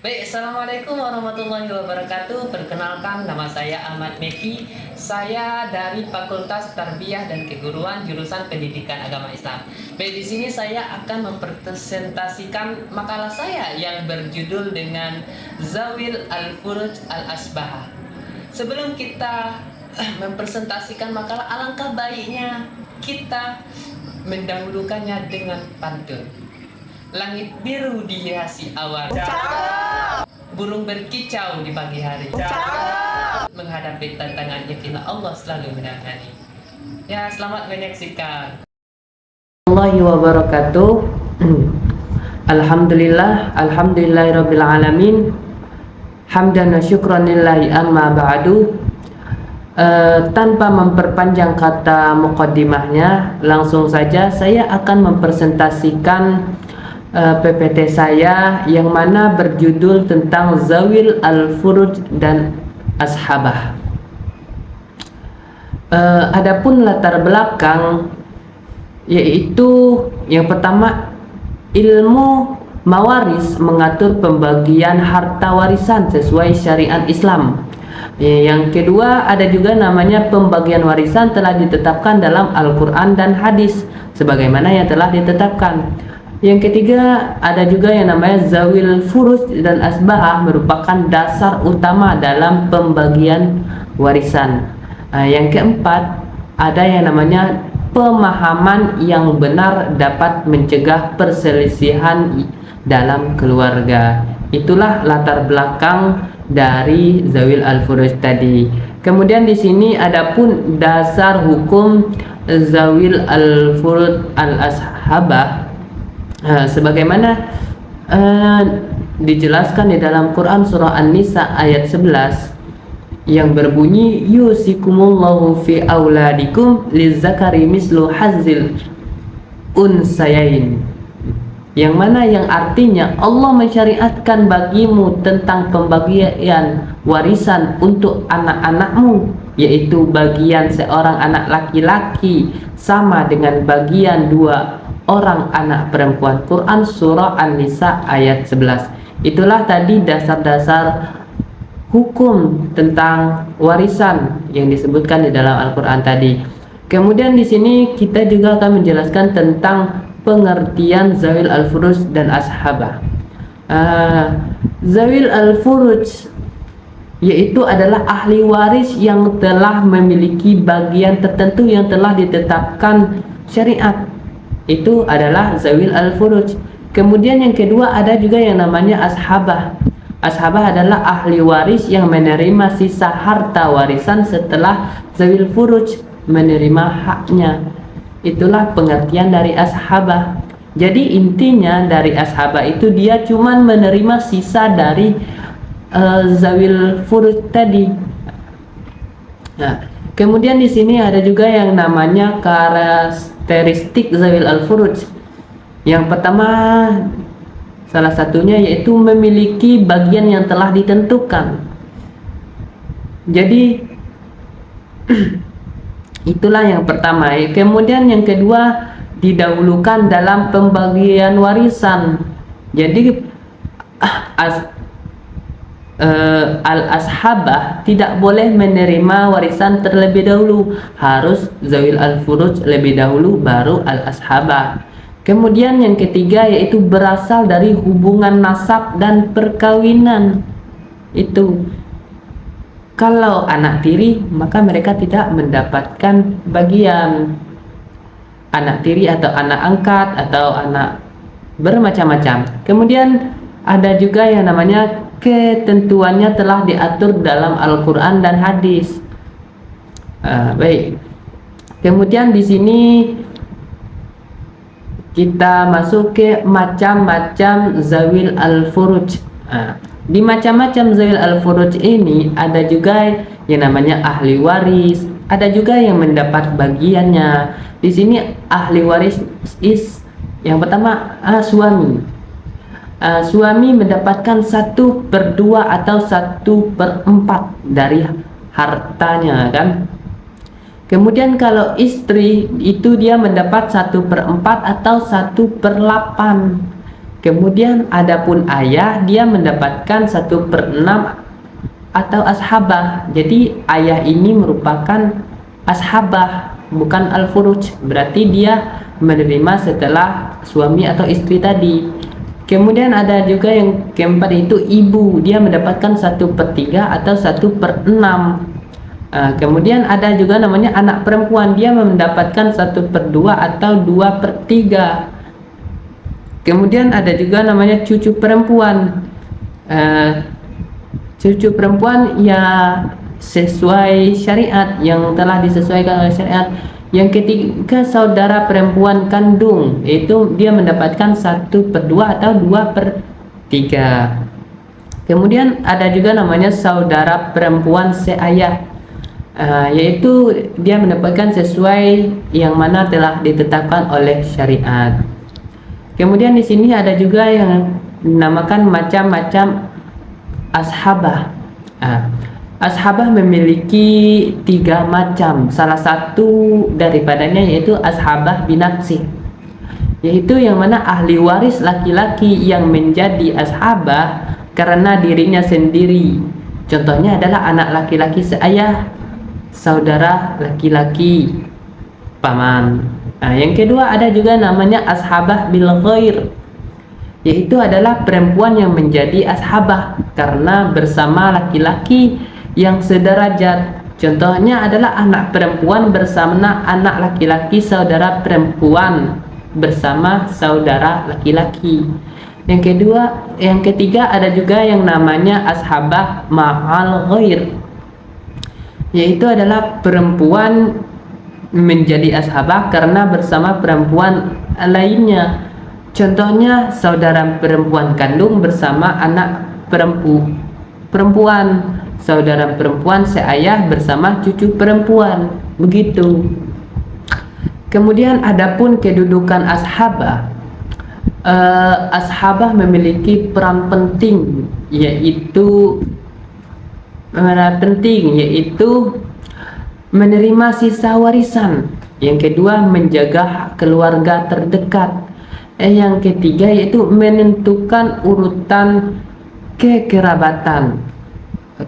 Baik, Assalamualaikum warahmatullahi wabarakatuh. Perkenalkan, nama saya Ahmad Meki. Saya dari Fakultas Tarbiyah dan Keguruan jurusan Pendidikan Agama Islam. Baik, di sini saya akan mempresentasikan makalah saya yang berjudul dengan Zawil Al-Furuj Al-Asbahah. Sebelum kita mempresentasikan makalah, alangkah baiknya kita mendahulukannya dengan pantun. Langit biru dihiasi awan, burung berkicau di pagi hari. Menghadapi tantangan yakin Allah selalu menemani. Ya, selamat menyaksikan. Warahmatullahi wabarakatuh. Alhamdulillahirabbil alamin. Hamdan wa syukran lillahi amma ba'du. Tanpa memperpanjang kata muqaddimahnya, langsung saja saya akan mempresentasikan PPT saya yang mana berjudul tentang Zawil Al-Furuj dan Ashabah. Adapun latar belakang, yaitu yang pertama, ilmu mawaris mengatur pembagian harta warisan sesuai syariat Islam. Yang kedua, ada juga namanya pembagian warisan telah ditetapkan dalam Al-Quran dan hadis sebagaimana yang telah ditetapkan. Yang ketiga, ada juga yang namanya Zawil Furuj dan Asbahah merupakan dasar utama dalam pembagian warisan. Yang keempat, ada yang namanya pemahaman yang benar dapat mencegah perselisihan dalam keluarga. Itulah latar belakang dari Zawil Al-Furuj tadi. Kemudian di sini adapun dasar hukum Zawil Al-Furuj Al-Ashabah, sebagaimana dijelaskan di dalam Quran surah An-Nisa ayat 11 yang berbunyi yusikumullahu fi auladikum lizzakari mislu hazzil unsayain, yang mana yang artinya Allah mensyariatkan bagimu tentang pembagian warisan untuk anak-anakmu, yaitu bagian seorang anak laki-laki sama dengan bagian dua orang anak perempuan. Quran surah An-Nisa ayat 11. Itulah tadi dasar-dasar hukum tentang warisan yang disebutkan di dalam Al-Quran tadi. Kemudian di sini kita juga akan menjelaskan tentang pengertian Zawil Al-Furuj dan Ashabah. Zawil Al-Furuj yaitu adalah ahli waris yang telah memiliki bagian tertentu yang telah ditetapkan syariat. Itu adalah Zawil Al-Furuj. Kemudian yang kedua, ada juga yang namanya Ashabah. Ashabah adalah ahli waris yang menerima sisa harta warisan setelah Zawil Furuj menerima haknya. Itulah pengertian dari Ashabah. Jadi intinya dari Ashabah itu dia cuman menerima sisa dari Zawil Furuj tadi. Nah, kemudian di sini ada juga yang namanya karakteristik Zawil Al-Furuj. Yang pertama, salah satunya yaitu memiliki bagian yang telah ditentukan. Jadi itulah yang pertama. Kemudian yang kedua, didahulukan dalam pembagian warisan. Jadi Al-Ashabah tidak boleh menerima warisan terlebih dahulu, harus Zawil Al-Furuj lebih dahulu baru Al-Ashabah. Kemudian yang ketiga yaitu berasal dari hubungan nasab dan perkawinan. Itu kalau anak tiri maka mereka tidak mendapatkan bagian. Anak tiri atau anak angkat atau anak bermacam-macam. Kemudian ada juga yang namanya ketentuannya telah diatur dalam Al-Quran dan hadis. Baik. Kemudian di sini kita masuk ke macam-macam Zawil Al-Furuj. Di macam-macam Zawil Al-Furuj ini ada juga yang namanya ahli waris, ada juga yang mendapat bagiannya. Di sini ahli waris yang pertama suami. Suami mendapatkan 1/2 atau 1/4 dari hartanya, kan? Kemudian kalau istri itu dia mendapat 1/4 atau 1/8. Kemudian adapun ayah, dia mendapatkan 1/6 atau ashabah. Jadi ayah ini merupakan ashabah, bukan al-furuj. Berarti dia menerima setelah suami atau istri tadi. Kemudian ada juga yang keempat, itu ibu, dia mendapatkan 1/3 atau 1/6. Kemudian ada juga namanya anak perempuan, dia mendapatkan 1/2 atau 2/3. Kemudian ada juga namanya cucu perempuan. Cucu perempuan ya sesuai syariat, yang telah disesuaikan oleh syariat. Yang ketiga, saudara perempuan kandung, yaitu dia mendapatkan 1/2 atau 2/3. Kemudian ada juga namanya saudara perempuan seayah, yaitu dia mendapatkan sesuai yang mana telah ditetapkan oleh syariat. Kemudian di sini ada juga yang dinamakan macam-macam ashabah. Ashabah memiliki 3 macam. Salah satu daripadanya yaitu ashabah binafsi, yaitu yang mana ahli waris laki-laki yang menjadi ashabah karena dirinya sendiri. Contohnya adalah anak laki-laki seayah, saudara laki-laki, paman. Yang kedua ada juga namanya ashabah bil ghair, yaitu adalah perempuan yang menjadi ashabah karena bersama laki-laki yang sederajat. Contohnya adalah anak perempuan bersama anak laki-laki, saudara perempuan bersama saudara laki-laki. Yang ketiga ada juga yang namanya ashabah ma'al ghair, yaitu adalah perempuan menjadi ashabah karena bersama perempuan lainnya. Contohnya saudara perempuan kandung bersama anak perempuan, saudara perempuan seayah bersama cucu perempuan, begitu. Kemudian adapun kedudukan ashabah, ashabah memiliki peran penting, yaitu menerima sisa warisan. Yang kedua, menjaga keluarga terdekat. Yang ketiga yaitu menentukan urutan kekerabatan.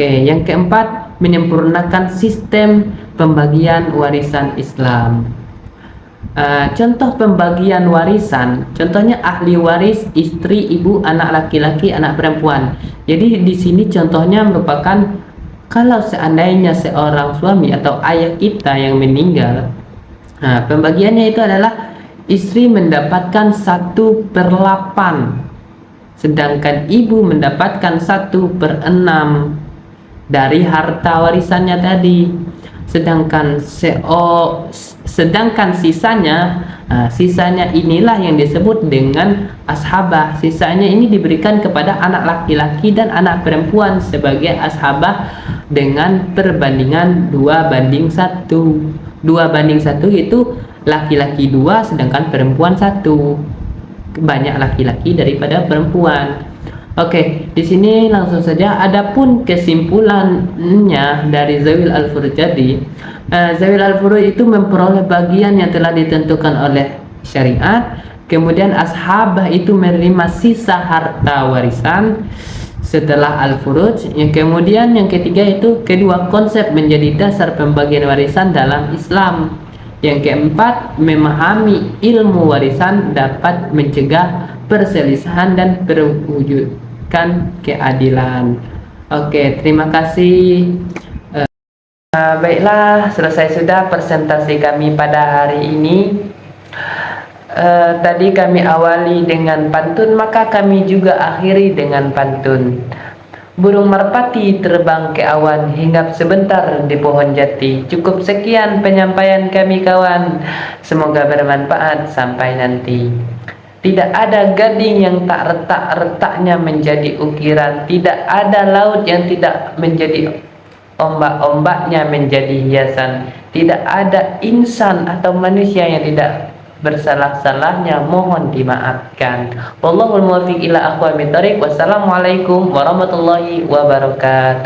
Yang keempat, menyempurnakan sistem pembagian warisan Islam. Contoh pembagian warisan, contohnya ahli waris istri, ibu, anak laki-laki, anak perempuan. Jadi di sini contohnya merupakan kalau seandainya seorang suami atau ayah kita yang meninggal, pembagiannya itu adalah istri mendapatkan 1/8, sedangkan ibu mendapatkan 1/6 dari harta warisannya tadi. Sedangkan sisanya inilah yang disebut dengan ashabah. Sisanya ini diberikan kepada anak laki-laki dan anak perempuan sebagai ashabah dengan perbandingan 2/1. 2/1 itu laki-laki 2 sedangkan perempuan 1. Banyak laki-laki daripada perempuan. Di sini langsung saja. Adapun kesimpulannya dari Zawil al-Furuj tadi, Zawil al-Furuj itu memperoleh bagian yang telah ditentukan oleh syariat. Kemudian ashabah itu menerima sisa harta warisan setelah al-Furuj. Kemudian yang ketiga itu kedua konsep menjadi dasar pembagian warisan dalam Islam. Yang keempat, memahami ilmu warisan dapat mencegah perselisihan dan perwujudan keadilan. Terima kasih. Baiklah, selesai sudah presentasi kami pada hari ini. Tadi kami awali dengan pantun, maka kami juga akhiri dengan pantun. Burung merpati terbang ke awan, hinggap sebentar di pohon jati. Cukup sekian penyampaian kami kawan, semoga bermanfaat sampai nanti. Tidak ada gading yang tak retak-retaknya menjadi ukiran. Tidak ada laut yang tidak menjadi ombak-ombaknya menjadi hiasan. Tidak ada insan atau manusia yang tidak bersalah-salahnya, mohon dimaafkan. Wallahul muwaffiq ila aqwamit thoriq. Wassalamualaikum warahmatullahi wabarakatuh.